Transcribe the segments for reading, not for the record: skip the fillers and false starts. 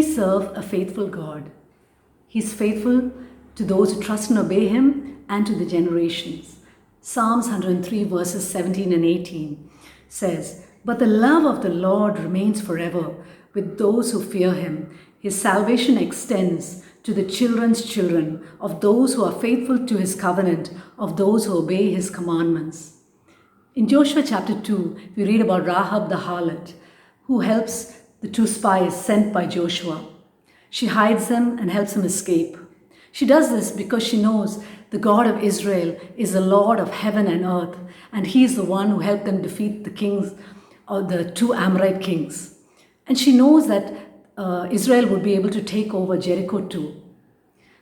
We serve a faithful God. He's faithful to those who trust and obey Him and to the generations. Psalms 103 verses 17 and 18 says, "But the love of the Lord remains forever with those who fear Him. His salvation extends to the children's children of those who are faithful to His covenant, of those who obey His commandments." In Joshua chapter 2, we read about Rahab the harlot, who helps the two spies sent by Joshua. She hides them and helps them escape. She does this because she knows the God of Israel is the Lord of heaven and earth, and He is the one who helped them defeat the kings, or the two Amorite kings. And she knows that Israel would be able to take over Jericho too.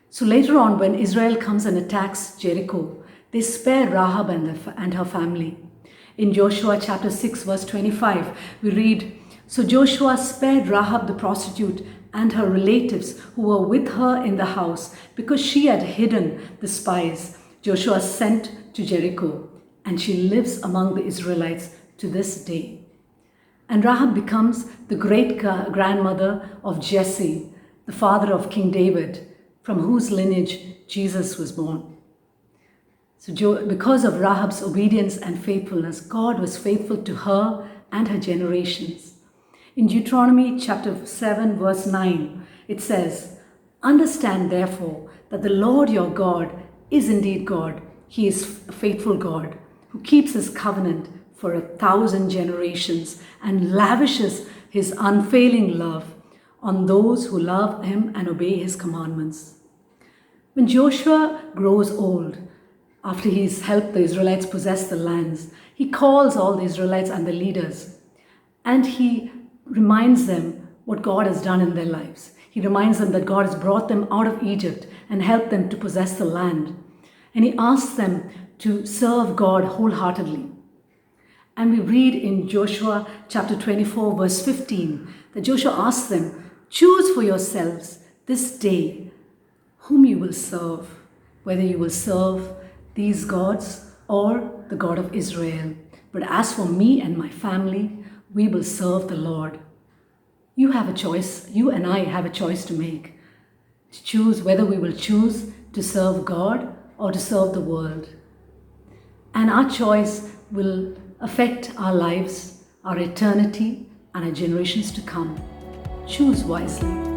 So later on, when Israel comes and attacks Jericho, they spare Rahab and her family. In Joshua chapter 6 verse 25, we read, "So Joshua spared Rahab the prostitute and her relatives who were with her in the house, because she had hidden the spies Joshua sent to Jericho, and she lives among the Israelites to this day." And Rahab becomes the great-grandmother of Jesse, the father of King David, from whose lineage Jesus was born. So because of Rahab's obedience and faithfulness, God was faithful to her and her generations. In Deuteronomy chapter 7 verse 9, it says, "Understand therefore that the Lord your God is indeed God. He is a faithful God who keeps His covenant for 1,000 generations and lavishes His unfailing love on those who love Him and obey His commandments." When Joshua grows old, after he's helped the Israelites possess the lands, he calls all the Israelites and the leaders, and he reminds them what God has done in their lives. He reminds them that God has brought them out of Egypt and helped them to possess the land. And he asks them to serve God wholeheartedly. And we read in Joshua chapter 24 verse 15 that Joshua asks them, "Choose for yourselves this day whom you will serve, whether you will serve these gods or the God of Israel. But as for me and my family, we will serve the Lord." You have a choice. You and I have a choice to make, to choose whether we will choose to serve God or to serve the world. And our choice will affect our lives, our eternity, and our generations to come. Choose wisely.